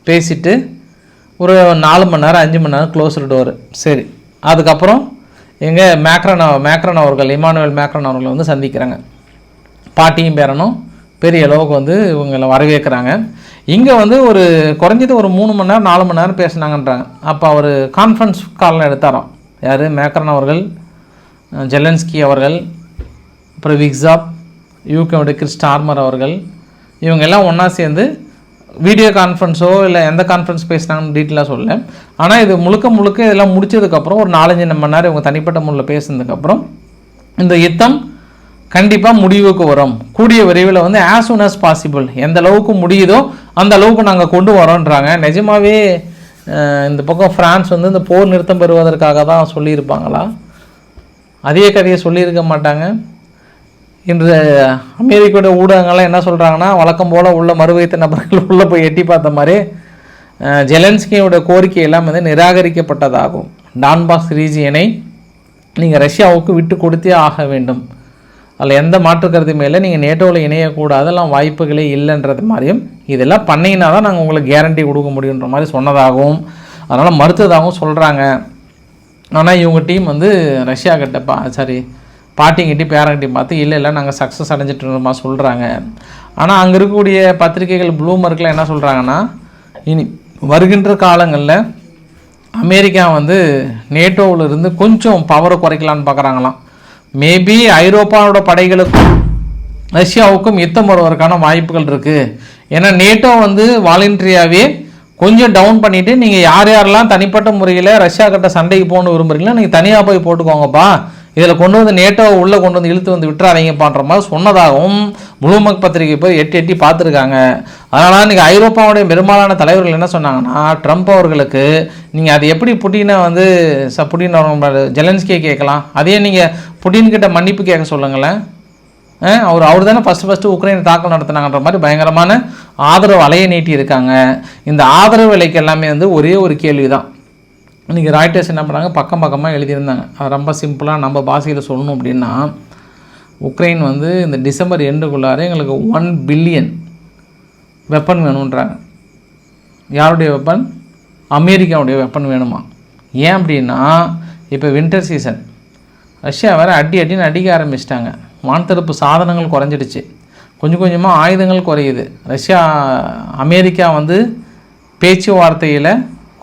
பேசிவிட்டு ஒரு 4 மணி நேரம் 5 மணி நேரம் க்ளோஸ்டு டோரு. சரி, அதுக்கப்புறம் எங்கே மேக்ரன் அவர்கள் இமானுவேல் மேக்ரன் அவர்களை வந்து சந்திக்கிறாங்க. பாட்டியும் பேரனும் பெரிய அளவுக்கு வந்து இவங்களை வரவேற்கிறாங்க. இங்கே வந்து ஒரு குறைஞ்சது ஒரு 3 மணி நேரம் 4 மணி நேரம் பேசினாங்கன்றாங்க. அப்போ அவர் கான்ஃபரன்ஸ் காலில் எடுத்தாராம். யார்? மேக்ரன் அவர்கள், ஜெலன்ஸ்கி அவர்கள், அப்புறம் விக்ஸாப், யூகேவுடைய கிறிஸ்டார்மர் அவர்கள், இவங்க எல்லாம் ஒன்றா சேர்ந்து வீடியோ கான்ஃபரன்ஸோ இல்லை எந்த கான்ஃபரன்ஸ் பேசினாங்கன்னு டீட்டெயிலாக சொல்லலை. ஆனால் இது முழுக்க இதெல்லாம் முடிச்சதுக்கப்புறம் ஒரு 4-5 மணி நேரம் இவங்க தனிப்பட்ட முறையில் பேசுனதுக்கப்புறம் இந்த யுத்தம் கண்டிப்பாக முடிவுக்கு வரும், கூடிய விரைவில் வந்து ஆஸ் சூன் ஆஸ் பாசிபிள், எந்த அளவுக்கு முடியுதோ அந்த அளவுக்கு நாங்கள் கொண்டு வரோன்றாங்க. நிஜமாகவே இந்த பக்கம் ஃப்ரான்ஸ் வந்து இந்த போர் நிறுத்தம் பெறுவதற்காக தான் சொல்லியிருப்பாங்களா? அதே கதையை சொல்லியிருக்க மாட்டாங்க. இன்று அமெரிக்காவோட ஊடகங்கள்லாம் என்ன சொல்கிறாங்கன்னா வழக்கம் போல் உள்ள மறுவைத்த நபர்கள் உள்ளே போய் எட்டி பார்த்த மாதிரி ஜெலன்ஸ்கியோட கோரிக்கை எல்லாம் வந்து நிராகரிக்கப்பட்டதாகும். டான்பாஸ் ரீஜியனை நீங்கள் ரஷ்யாவுக்கு விட்டு கொடுத்தே ஆக வேண்டும், அதில் எந்த மாற்றுக்கருத்து மேலே நீங்கள் நேட்டோவில் இணையக்கூடாது, அதெல்லாம் வாய்ப்புகளே இல்லைன்றது மாதிரியும் இதெல்லாம் பண்ணிங்கன்னா தான் நாங்கள் உங்களுக்கு கேரண்டி கொடுக்க முடியுன்ற மாதிரி சொன்னதாகவும் அதனால் மறுத்ததாகவும் சொல்கிறாங்க. ஆனால் இவங்க டீம் வந்து ரஷ்யா கிட்ட பாட்டிங்கிட்டி பேரங்கிட்டி பார்த்து இல்லை நாங்கள் சக்ஸஸ் அடைஞ்சிட்டு மாதிரி சொல்கிறாங்க. ஆனால் அங்கே இருக்கக்கூடிய பத்திரிகைகள் ப்ளூமர்க்கில் என்ன சொல்கிறாங்கன்னா இனி வருகின்ற காலங்களில் அமெரிக்கா வந்து நேட்டோவிலிருந்து கொஞ்சம் பவரை குறைக்கலான்னு பார்க்குறாங்களாம். மேபி ஐரோப்பாவோட படைகளுக்கும் ரஷ்யாவுக்கும் யுத்தம் வருவதற்கான வாய்ப்புகள் இருக்குது. ஏன்னா நேட்டோ வந்து வாலண்டரியாகவே கொஞ்சம் டவுன் பண்ணிவிட்டு நீங்கள் யாரெல்லாம் தனிப்பட்ட முறையில் ரஷ்யா கிட்ட சண்டைக்கு போகணுன்னு விரும்புகிறீங்களோ நீங்கள் தனியாக போய் போட்டுக்கோங்கப்பா, இதில் கொண்டு வந்து நேட்டோவை உள்ளே கொண்டு வந்து இழுத்து வந்து விட்டுறாதீங்கப்பான்ற மாதிரி சொன்னதாகவும் ப்ளூமர்க் பத்திரிகை போய் எட்டி பார்த்துருக்காங்க. அதனால் நீங்கள் ஐரோப்பாவுடைய பெரும்பாலான தலைவர்கள் என்ன சொன்னாங்கன்னா ட்ரம்ப் அவர்களுக்கு நீங்கள் அது எப்படி புட்டினை வந்து புட்டின் ஜெலன்ஸ்கியை கேட்கலாம், அதே நீங்கள் புட்டின்கிட்ட மன்னிப்பு கேட்க சொல்லுங்களேன். அவர் தானே ஃபஸ்ட்டு உக்ரைனை தாக்கல் நடத்தினாங்கன்ற மாதிரி பயங்கரமான ஆதரவு அலையை நீட்டி இருக்காங்க. இந்த ஆதரவு விலைக்கு எல்லாமே வந்து ஒரே ஒரு கேள்வி தான். இன்றைக்கி ராய்டர்ஸ் என்ன பண்ணாங்க, பக்கமாக எழுதியிருந்தாங்க. அது ரொம்ப சிம்பிளாக நம்ம பாஷையில் சொல்லணும் அப்படின்னா உக்ரைன் வந்து இந்த டிசம்பர் எண்டுக்குள்ளார எங்களுக்கு 1 பில்லியன் வெப்பன் வேணுன்றாங்க. யாருடைய வெப்பன்? அமெரிக்காவுடைய வெப்பன் வேணுமா? ஏன் அப்படின்னா இப்போ வின்டர் சீசன், ரஷ்யா வேறு அடின்னு அடிக்க ஆரம்பிச்சிட்டாங்க. வான்தடுப்பு சாதனங்கள் குறைஞ்சிடுச்சு, கொஞ்சம் கொஞ்சமாக ஆயுதங்கள் குறையுது. அமெரிக்கா வந்து பேச்சுவார்த்தையில்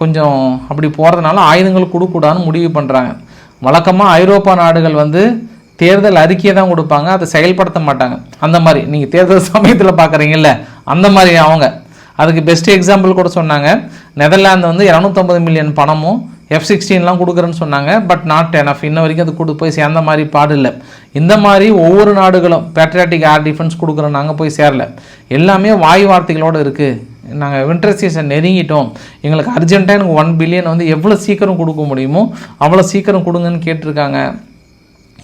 கொஞ்சம் அப்படி போகிறதுனால ஆயுதங்கள் கொடுக்கூடாதுன்னு முடிவு பண்ணுறாங்க. வழக்கமாக ஐரோப்பா நாடுகள் வந்து தேர்தல் அறிக்கையை தான் கொடுப்பாங்க, அதை செயல்படுத்த மாட்டாங்க. அந்த மாதிரி நீங்கள் தேர்தல் சமயத்தில் பார்க்குறீங்கல்ல, அந்த மாதிரி அவங்க அதுக்கு பெஸ்ட் எக்ஸாம்பிள் கூட சொன்னாங்க. நெதர்லாந்து வந்து 250 மில்லியன் பணமும் F-16லாம் கொடுக்குறேன்னு சொன்னாங்க. பட் நாட் எனஃப், இன்ன வரைக்கும் அது கொடு போய் சேர்ந்த மாதிரி பாடு இல்லை. இந்த மாதிரி ஒவ்வொரு நாடுகளும் பேட்ரியாட்டிக் ஏர் டிஃபென்ஸ் கொடுக்குறோம், நாங்கள் போய் சேரல. எல்லாமே வாய் வார்த்தைகளோடு இருக்குது. நாங்கள் வின்டர் சீசன் நெருங்கிட்டோம், எங்களுக்கு அர்ஜென்ட்டாக எனக்கு 1 பில்லியன் வந்து எவ்வளோ சீக்கிரம் கொடுக்க முடியுமோ அவ்வளோ சீக்கிரம் கொடுங்கன்னு கேட்டிருக்காங்க.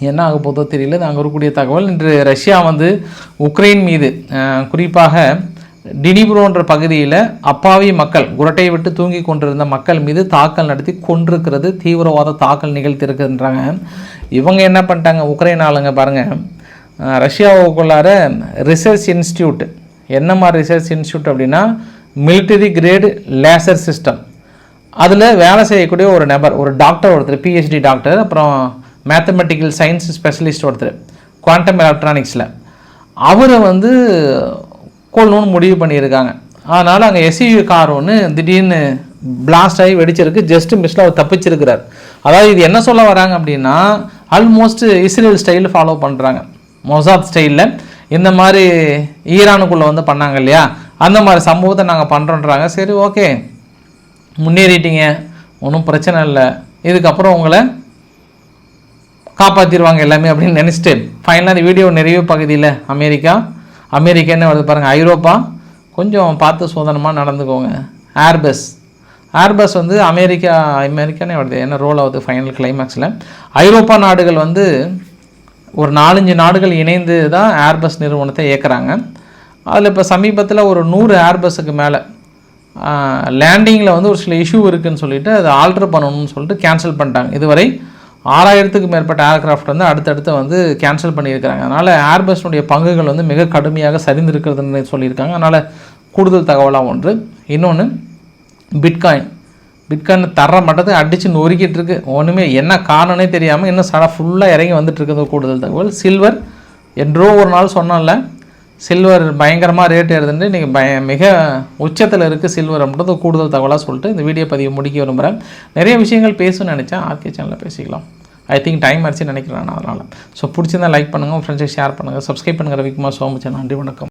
என்ன ஆக போதோ தெரியல. நாங்கள் வரக்கூடிய தகவல், இன்று ரஷ்யா வந்து உக்ரைன் மீது குறிப்பாக டினிப்ரோன்ற பகுதியில் அப்பாவி மக்கள் குரட்டையை விட்டு தூங்கி கொண்டிருந்த மக்கள் மீது தாக்கல் நடத்தி கொண்டிருக்கிறது, தீவிரவாத தாக்கல் நிகழ்த்திருக்குன்றாங்க. இவங்க என்ன பண்ணிட்டாங்க, உக்ரைன் ஆளுங்க பாருங்கள், ரஷ்யாவுக்குள்ளார ரிசர்ச் இன்ஸ்டியூட், என்ன மாதிரி ரிசர்ச் இன்ஸ்டியூட் அப்படின்னா மிலிட்டரி கிரேடு லேசர் சிஸ்டம், அதில் வேலை செய்யக்கூடிய ஒரு நபர், ஒரு டாக்டர் ஒருத்தர், பிஹெச்டி டாக்டர், அப்புறம் மேத்தமெட்டிக்கல் சயின்ஸ் ஸ்பெஷலிஸ்ட் ஒருத்தர் குவாண்டம் எலக்ட்ரானிக்ஸில், அவரை வந்து கொல்லணும்னு முடிவு பண்ணியிருக்காங்க. அதனால் அங்கே எஸ்யூவி கார் ஒன்று திடீர்னு பிளாஸ்ட் ஆகி வெடிச்சிருக்கு. ஜஸ்ட்டு மிஸ்ல அவர் தப்பிச்சிருக்கிறார். அதாவது இது என்ன சொல்ல வராங்க அப்படின்னா, ஆல்மோஸ்ட் இஸ்ரேல் ஸ்டைலில் ஃபாலோ பண்ணுறாங்க. மொசாத் ஸ்டைலில் இந்த மாதிரி ஈரானுக்குள்ளே வந்து பண்ணாங்க இல்லையா, அந்த மாதிரி சம்பவத்தை நாங்கள் பண்ணுறோன்றாங்க. சரி, ஓகே, முன்னேறிட்டீங்க, ஒன்றும் பிரச்சனை இல்லை, இதுக்கப்புறம் உங்களை காப்பாற்றிடுவாங்க எல்லாமே அப்படின்னு நினச்சிட்டு ஃபைனலாக இந்த வீடியோ நிறைவு பகுதியில் அமெரிக்கா என்ன வருது பாருங்கள், ஐரோப்பா கொஞ்சம் பார்த்து சோதனமாக நடந்துக்கோங்க. ஏர்பஸ் வந்து அமெரிக்கானே வருது, என்ன ரோல் ஆகுது ஃபைனல் கிளைமேக்ஸில். ஐரோப்பா நாடுகள் வந்து ஒரு 4-5 நாடுகள் இணைந்து தான் ஏர்பஸ் நிறுவனத்தை இயக்குறாங்க. அதில் இப்போ சமீபத்தில் ஒரு 100 ஏர்பஸ்ஸுக்கு மேலே லேண்டிங்கில் வந்து ஒரு சில இஷ்யூ இருக்குதுன்னு சொல்லிட்டு அதை ஆல்ட்ரு பண்ணணும்னு சொல்லிட்டு கேன்சல் பண்ணிட்டாங்க. இதுவரை 6000க்கும் மேற்பட்ட ஏர்க்ராஃப்ட் வந்து அடுத்தடுத்து வந்து கேன்சல் பண்ணியிருக்கிறாங்க. அதனால் ஏர்பஸ்னுடைய பங்குகள் வந்து மிக கடுமையாக சரிந்திருக்கிறதுன்னு சொல்லியிருக்காங்க. அதனால் கூடுதல் தகவலாக ஒன்று. இன்னொன்று, பிட்காயின் தர மட்டத்தை அடித்து நொறுக்கிட்டு இருக்கு. ஒன்றுமே என்ன காரணனே தெரியாமல் இன்னும் ஃபுல்லாக இறங்கி வந்துட்டு இருக்குது. கூடுதல் தகவல், சில்வர் என்றோ ஒரு நாள் சொன்னோம்ல, சில்வர் பயங்கரமாக ரேட் ஏறுதுன்னு இன்றைக்கி மிக உச்சத்தில் இருக்குது சில்வர் அப்படின்றது கூடுதல் தகவலாக சொல்லிட்டு இந்த வீடியோ பதிவு முடிக்க விரும்புகிறேன். நிறைய விஷயங்கள் பேசணும்னு நினச்சேன், ஆர்கே சேனலில் பேசிக்கலாம். ஐ திங்க் டைம் ஆச்சு நினைக்கிறேன் நான். அதனால் ஸோ பிடிச்சிருந்தா லைக் பண்ணுங்கள், ஃப்ரெண்ட்ஸுக்கு ஷேர் பண்ணுங்கள், சப்ஸ்கிரைப் பண்ணுங்கள். ரவிக்குமார் சோமச்சன். நன்றி, வணக்கம்.